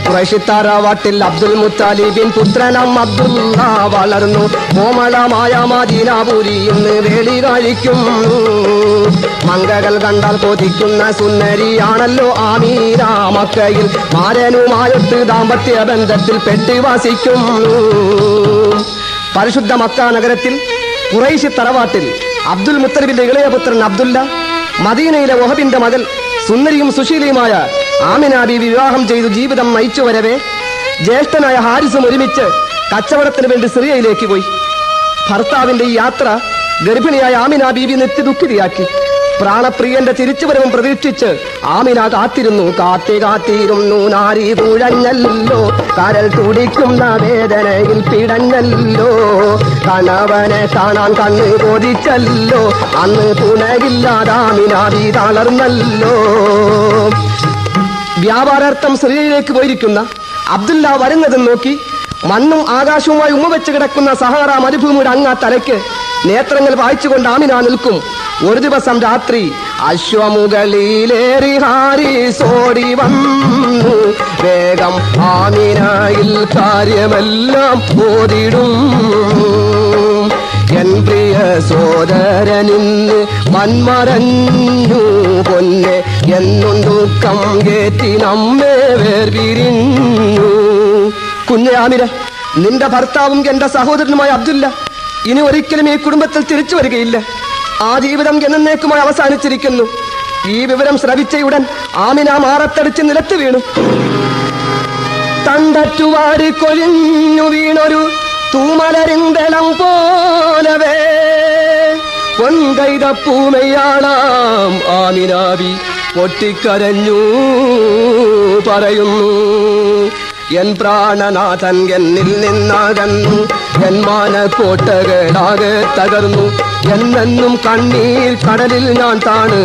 ഖുറൈശിത്താറാവാട്ടിൽ അബ്ദുൽ മുത്താലിബിൻ പുത്രനാം അബ്ദുള്ള വളർന്നു. കോമളമായ മദീനാപുരി ഇന്ന് വേളി കഴിക്കുന്നു. മംഗകൾ കണ്ടാൽ കൊതിക്കുന്ന സുന്ദരിയാണല്ലോ ആമീന. മക്കയിൽ മാരനുമായൊട്ട് ദാമ്പത്യ ബന്ധത്തിൽ പെട്ടി വസിക്കുന്നു. പരിശുദ്ധ മക്ക നഗരത്തിൽ ഖുറൈശി തറവാട്ടിൽ അബ്ദുൽ മുത്തലിബിന്റെ ഇളയ പുത്രൻ അബ്ദുല്ല മദീനയിലെ വഹബിന്റെ മകൾ സുന്ദരിയും സുശീലയുമായ ആമിന ബീവി വിവാഹം ചെയ്തു ജീവിതം നയിച്ചു വരവേ ജ്യേഷ്ഠനായ ഹാരിസും ഒരുമിച്ച് കച്ചവടത്തിന് വേണ്ടി സിറിയയിലേക്ക് പോയി. ഭർത്താവിന്റെ ഈ യാത്ര ഗർഭിണിയായ ആമിന ബീവി നിത്യദുഃഖിതയാക്കി. പ്രാണപ്രിയന്റെ തിരിച്ചുവരവും പ്രതീക്ഷിച്ച് ആമിന കാത്തിരുന്നു. കാത്തിരുന്നു നാരി തുഴഞ്ഞല്ലോ, കരൽ തുടിക്കുന്ന വേദനയിൽ പിടഞ്ഞല്ലോ. കണവനെ കാണാൻ കണ്ണ് കൊതിച്ചല്ലോ, അന്ന് തുണയില്ലാതെ ആമിന ബീവി തളർന്നല്ലോ. വ്യാപാരാർത്ഥം സിറിയയിലേക്ക് പോയിരിക്കുന്ന അബ്ദുല്ല വരുന്നതും നോക്കി മണ്ണും ആകാശവുമായി ഉമ്മവെച്ച് കിടക്കുന്ന സഹാറ മരുഭൂമിയുടെ അങ്ങാ തലയ്ക്ക് നേത്രങ്ങൾ വായിച്ചുകൊണ്ട് ആമിന നിൽക്കും. ഒരു ദിവസം രാത്രി അശ്വമുകളിലേറി ഹാരിസോടി വന്നു. വേഗം ആമിനയിൽ കാര്യമെല്ലാം ഓതിടും. എൻ പ്രിയ സോദരനിന്ന് മൺമറഞ്ഞു പൊന്നെ, എന്നും ദുഃഖം കേറ്റി നമ്മെ വേർപിരിഞ്ഞു. കുഞ്ഞെ ആമിന, നിന്റെ ഭർത്താവും എന്റെ സഹോദരനുമായ അബ്ദുല്ല ഇനി ഒരിക്കലും ഈ കുടുംബത്തിൽ തിരിച്ചു വരികയില്ല. ആ ജീവിതം എന്നേക്കുമായി അവസാനിച്ചിരിക്കുന്നു. ഈ വിവരം ശ്രവിച്ചയുടൻ ആമിന മാറത്തടിച്ച് നിലത്ത് വീണു. തണ്ടറ്റുവാരി കൊഴിഞ്ഞു വീണൊരു തൂമലരിന്തളം പോലവേ പൊൻകൈതപ്പൂമയാളാം ആമിനാബി പൊട്ടിക്കരഞ്ഞു പറയുന്നു. എൻ പ്രാണനാഥൻ എന്നിൽ നിന്നകന്നു, എൻ മാനക്കോട്ടകളാകെ തകർന്നു. എന്നെന്നും കണ്ണീർ കടലിൽ ഞാൻ താണ്.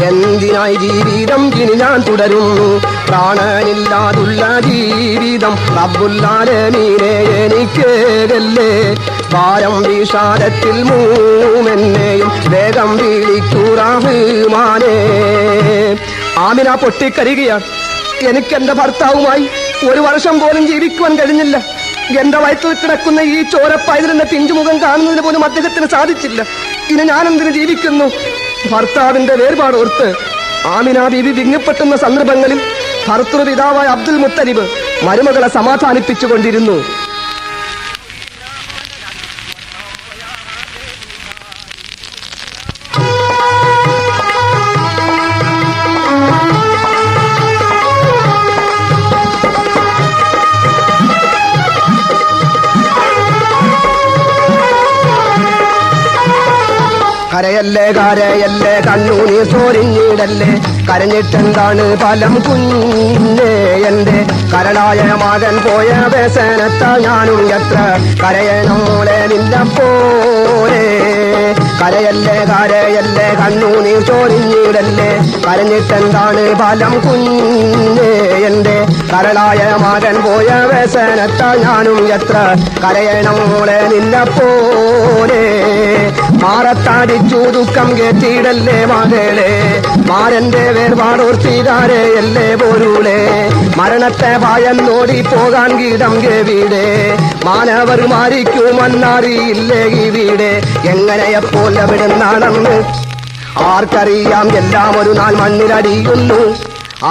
എന്തിനായി ജീവിതം ഇനി ഞാൻ തുടരുന്നു? പ്രാണനില്ലാതുള്ള ജീവിതം റബ്ബുല്ലാലമീനെ എനിക്കേകല്ലേ. ഭാരം വിഷാദത്തിൽ മൂമെന്നെയും വേഗം വിളിക്കൂ റഹ്മാനേ. ആമിന പൊട്ടിക്കരികയാണ്. എനിക്കെന്റെ ഭർത്താവുമായി ഒരു വർഷം പോലും ജീവിക്കുവാൻ കഴിഞ്ഞില്ല. എന്റെ വയറ്റിൽ കിടക്കുന്ന ഈ ചോരപ്പൈതലിന്റെ പിഞ്ചുമുഖം കാണുന്നതിന് പോലും അദ്ദേഹത്തിന് സാധിച്ചില്ല. ഇനി ഞാനെന്തിനു ജീവിക്കുന്നു? ഭർത്താവിന്റെ വേർപാടോർത്ത് ആമിന ബീവി വിങ്ങപ്പെട്ടെന്ന സന്ദർഭങ്ങളിൽ ഭർത്തൃപിതാവായ അബ്ദുൽ മുത്തലിബ് മരുമകളെ സമാധാനിപ്പിച്ചുകൊണ്ടിരുന്നു. കരയല്ലേ കരയല്ലേ കണ്ണൂനി സോരിഞ്ഞിടല്ലേ, കരഞ്ഞിട്ടെന്താണ് ഫലം കുഞ്ഞേ. എന്റെ കരളായ മകൻ പോയ വ്യസനത്താൽ ഞാനും എത്ര കരയണം മോളെ നിന്നെ പോലെ. കരയല്ലേ കരയല്ലേ കണ്ണൂനി സോരിഞ്ഞിടല്ലേ, കരഞ്ഞിട്ടെന്താണ് ഫലം കുഞ്ഞേ. എന്റെ കരളായ മകൻ പോയ വ്യസനത്താൽ ഞാനും എത്ര കരയണം മോളെ നിന്നെ പോലെ. മാറത്താടിച്ചു ദുഃഖം കേട്ടിടല്ലേ മകളെ, മാരന്റെ വേർപാടോർത്തിതാരെയല്ലേ പോരൂളെ. മരണത്തെ ഭയന്നോടി പോകാൻ ഗീതം കേവിടെ, മാനവർ മാരിക്കുമെന്നറിയില്ലേ ഇവിടെ. എങ്ങനെയപ്പോൾ എവിടുന്നാണെന്ന് ആർക്കറിയാം, എല്ലാം ഒരു നാൾ മണ്ണിലടിയുന്നു.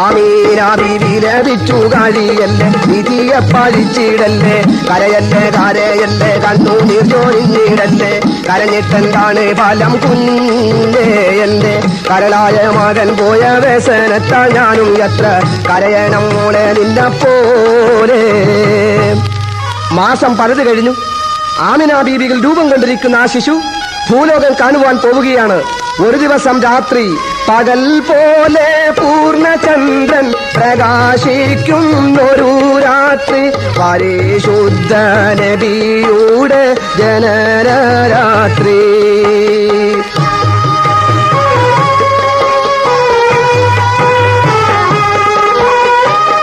ആമീന ബീവി ലഭിച്ചു കഴിയല്ലേ, വിധിയെ പഴിച്ചിടല്ലേ. കരയല്ലേ കരയല്ലേ കണ്ണുനീർ ചോരിഞ്ഞിടല്ലേ, കരഞ്ഞിട്ടെന്താണ് ഫലം കുഞ്ഞേ. എന്റെ കരളായ മകൻ പോയ വ്യസനത്താൽ ഞാനും എത്ര കരയണം മോളെ നിന്നെ പോലെ. മാസം പലത് കഴിഞ്ഞു. ആമിന ബീവികൾ രൂപം കൊണ്ടിരിക്കുന്ന ആ ശിശു ഭൂലോകം കാണുവാൻ പോവുകയാണ്. ഒരു ദിവസം രാത്രി പകൽ പോലെ പൂർണ്ണചന്ദ്രൻ പ്രകാശിക്കുന്നൊരു രാത്രി, പരിശുദ്ധ നബിയുടെ ജനന രാത്രി.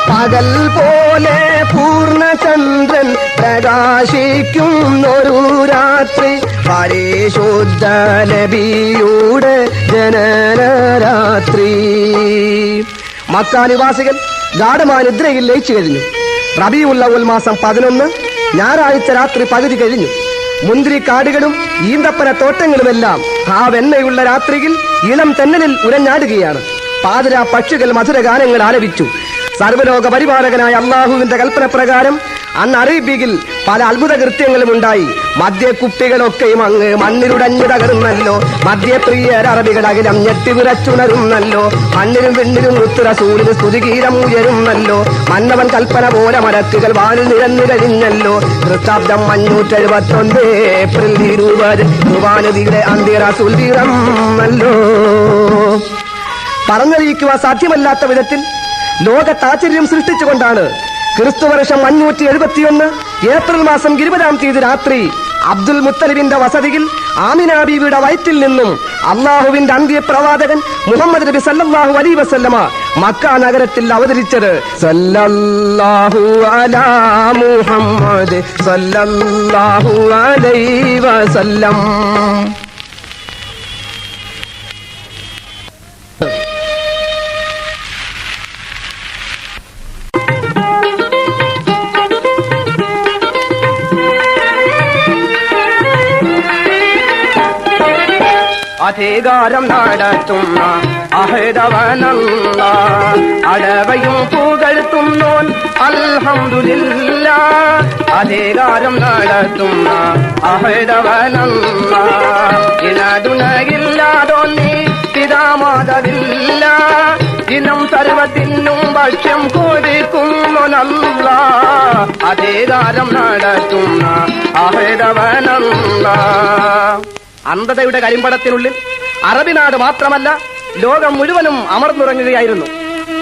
പകൽ പോലെ പൂർണ്ണചന്ദ്രൻ പ്രകാശിക്കുന്നൊരു രാത്രി, പരിശുദ്ധ നബിയുടെ ജനന രാത്രി. മക്ക നിവാസികൾ ഗാഢമായ നിദ്രയിൽ ലയിച്ചു കഴിഞ്ഞു. റബീഉൽ അവ്വൽ മാസം 11 ഞായറാഴ്ച രാത്രി പകുതി കഴിഞ്ഞു. മുന്തിരി കാടുകളും ഈന്തപ്പന തോട്ടങ്ങളുമെല്ലാം ആ വെണ്ണയുള്ള രാത്രിയിൽ ഇളം തെന്നലിൽ ഉരഞ്ഞാടുകയാണ്. പാതിര പക്ഷികൾ മധുരഗാനങ്ങൾ ആലപിച്ചു. സർവ്വലോക പരിപാലകനായ അള്ളാഹുവിന്റെ കൽപ്പന പ്രകാരം അന്ന് അറേബ്യയിൽ പല അത്ഭുത കൃത്യങ്ങളും ഉണ്ടായി. മദ്യക്കുപ്പികളൊക്കെയും അങ്ങ് മണ്ണിലുടഞ്ഞു തകർന്നല്ലോ. മദ്യപ്രിയർ അറബികൾ അകിലം ഞെട്ടി വിറച്ചുണരുന്നല്ലോ. മണ്ണിലും വിണ്ണിലും റസൂലിന് സ്തുതിഗീതം ഉയരുന്നല്ലോ. മന്നവൻ കൽപ്പന പോലെ മലക്കുകൾ വാനിൽ നിരന്നു കഴിഞ്ഞല്ലോ. ക്രിസ്താബ്ദം 571 ഏപ്രിൽ 20 ഖുർആനിലെ അന്ത്യ റസൂൽ പിറന്നല്ലോ. പറഞ്ഞറിയിക്കുവാൻ സാധ്യമല്ലാത്ത വിധത്തിൽ ലോകത്താശ്ചര്യം സൃഷ്ടിച്ചുകൊണ്ടാണ് ക്രിസ്തുവർഷം 571 ഏപ്രിൽ മാസം 20-ാം തീയതി രാത്രി അബ്ദുൽ മുത്തലിബിന്റെ വസതിയിൽ ആമിന ബീവിയുടെ വയറ്റിൽ നിന്നും അള്ളാഹുവിന്റെ അന്ത്യപ്രവാചകൻ മുഹമ്മദ് നബി സല്ലല്ലാഹു അലൈഹി വസല്ലമ മക്ക നഗരത്തിൽ അവതരിച്ചത്. സല്ലല്ലാഹു അലാ മുഹമ്മദ് സല്ലല്ലാഹു അലൈഹി വസല്ലം. അധികാരം നടത്തുന്ന അഹദവനല്ല, അടവയും പുകഴ്ത്തുന്നോൻ അൽഹംദുലില്ലാഹ്. അധികാരം നടത്തുന്ന അഹദവനല്ല, ഇനതുണയില്ലാതൊന്നി പിതാമാതവില്ല. ഇനം സർവത്തിനും ഭക്ഷ്യം കൊടുക്കുന്നൊനല്ല, അധികാരം നടത്തുന്ന അഹദവനല്ല. അന്ധതയുടെ കരിമ്പടത്തിനുള്ളിൽ അറബി നാട് മാത്രമല്ല ലോകം മുഴുവനും അമർന്നുറങ്ങുകയായിരുന്നു.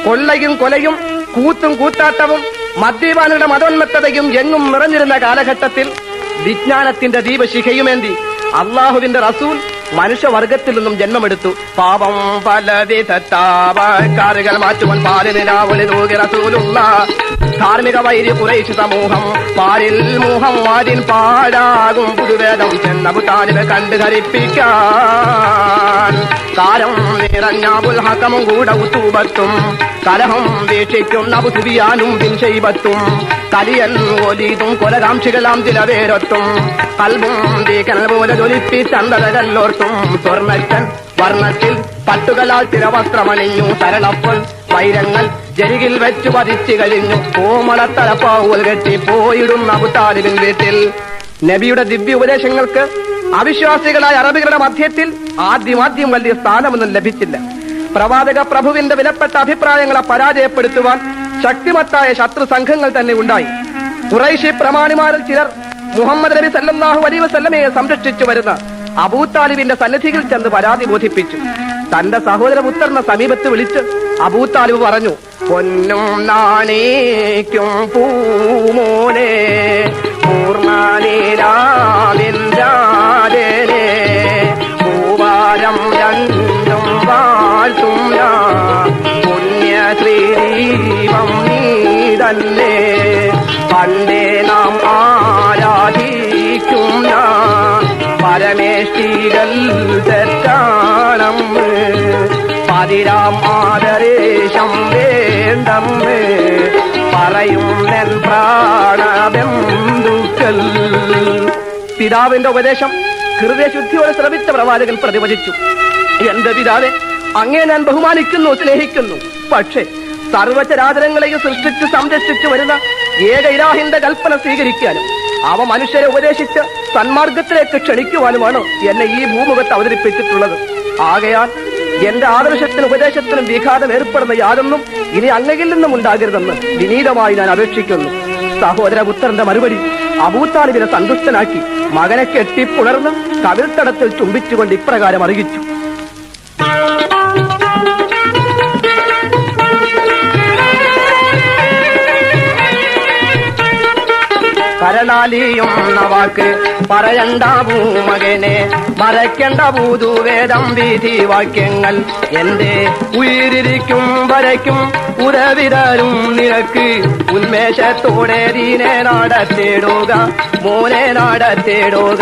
കൊള്ളയും കൊലയും കൂത്തും കൂത്താട്ടവും മദ്യപാനിയുടെ മതോന്മത്തതയും എങ്ങും നിറഞ്ഞിരുന്ന കാലഘട്ടത്തിൽ വിജ്ഞാനത്തിന്റെ ദീപശിഖയുമേന്തി അള്ളാഹുവിന്റെ റസൂൽ മനുഷ്യവർഗത്തിൽ നിന്നും ജന്മമെടുത്തു. പാപം പലവിധത്താവക്കാറുകൾ മാറ്റുവാൻ പാലിനാവലി റസൂലുള്ള. ധാർമ്മിക വൈരി കുറേശ് സമൂഹം പാലിൽ മോഹം വാരിൻ പാഴാകും പുതുവേദം ചെന്നബു താലിബ് കണ്ടു ധരിപ്പിക്കാൻ. കാരം നിറഞ്ഞാബുൽ ഹക്കമും കൂടെ ഉത്തൂബത്തും കലഹം വീക്ഷിക്കുന്ന അബു സുഫിയാനും ബിൻ ശൈബത്തും കലിയൻ ഒലീതും കൊലകാംക്ഷികളാം ചില പേരൊത്തും കൽബും തീക്കനൽ പോലെ ജ്വലിപ്പിച്ചന്തതകല്ലോർത്തും സ്വർണ്ണച്ചൻ വർണ്ണത്തിൽ പട്ടുകളാൽ ചിരവസ്ത്രമണിഞ്ഞു സരളപ്പോൾ വൈരങ്ങൾ ജരികിൽ വെച്ചു പതിച്ചു കഴിഞ്ഞു. കോമളത്തലപ്പാവുകൾ കെട്ടി പോയിടുന്ന അബു താലിബിൻ വീട്ടിൽ. നബിയുടെ ദിവ്യ ഉപദേശങ്ങൾക്ക് അവിശ്വാസികളായ അറബികളുടെ മധ്യത്തിൽ ആദ്യം വലിയ സ്ഥാനമൊന്നും ലഭിച്ചില്ല. പ്രവാചക പ്രഭുവിന്റെ വിലപ്പെട്ട അഭിപ്രായങ്ങളെ പരാജയപ്പെടുത്തുവാൻ ശക്തിമത്തായ ശത്രു സംഘങ്ങൾ തന്നെ ഉണ്ടായി. ഖുറൈശി പ്രമാണിമാരിൽ ചിലർ മുഹമ്മദ് നബി സല്ലല്ലാഹു അലൈഹി വസല്ലമയെ സംരക്ഷിച്ചു വരുന്ന അബൂ താലിബിന്റെ സന്നിധിയിൽ ചെന്ന് പരാതി ബോധിപ്പിച്ചു. തന്റെ സഹോദരപുത്രനെ സമീപത്ത് വിളിച്ച് അബൂ താലിബ് പറഞ്ഞു, പൊന്നും നാണേക്കും പൂമോനെ പൂർണ്ണാനിലാവിൻരാജനെ പൂവാരം രണ്ടും വാഴ്ത്തും പുണ്യ ശ്രീദീപം നീ തന്നെ പണ്ടേ നാം ആരാധിക്കും പരമേഷ്ടികൾ തെറ്റാണം പതിരാം ആദരേശം വേണ്ടം പറയും നെൽ പ്രാണബന്ധുക്കൾ. പിതാവിന്റെ ഉപദേശം ഹൃദയശുദ്ധിയോടെ ശ്രമിച്ച പ്രവാചകൻ പ്രതിവചിച്ചു, എന്റെ പിതാവെ, അങ്ങേ ഞാൻ ബഹുമാനിക്കുന്നു, സ്നേഹിക്കുന്നു. പക്ഷേ സർവചരാചരങ്ങളെയും സൃഷ്ടിച്ച് സംരക്ഷിച്ചു വരുന്ന ഏക ഇലാഹിന്റെ കൽപ്പന സ്വീകരിക്കാനും അവ മനുഷ്യരെ ഉപദേശിച്ച് സന്മാർഗത്തിലേക്ക് ക്ഷണിക്കുവാനുമാണ് എന്നെ ഈ ഭൂമുഖത്ത് അവതരിപ്പിച്ചിട്ടുള്ളത്. ആകയാൽ എന്റെ ആദർശത്തിനും ഉപദേശത്തിനും വിഘാതം ഏർപ്പെടുന്ന യാതൊന്നും ഇനി അങ്ങയിൽ നിന്നും ഉണ്ടാകരുതെന്ന് വിനീതമായി ഞാൻ അപേക്ഷിക്കുന്നു. സഹോദരപുത്രന്റെ മറുപടി അബൂ താലിബിനെ സന്തുഷ്ടനാക്കി മകനെ കെട്ടിപ്പുണർന്ന് കവിൾത്തടത്തിൽ ചുംബിച്ചുകൊണ്ട് ഇപ്രകാരം അറിയിച്ചു, കരളാലിയും വാക്ക് പറയണ്ടാവൂ മകനെ, മറയ്ക്കണ്ട ഭൂതുവേദം വീതി വാക്യങ്ങൾ. എന്റെ ഉയിരിക്കും വരയ്ക്കും ഉറവിതരും നിനക്ക് ഉന്മേഷത്തോടെ ദീനെ നടത്തിടുക മോനെ നടത്തിടുക.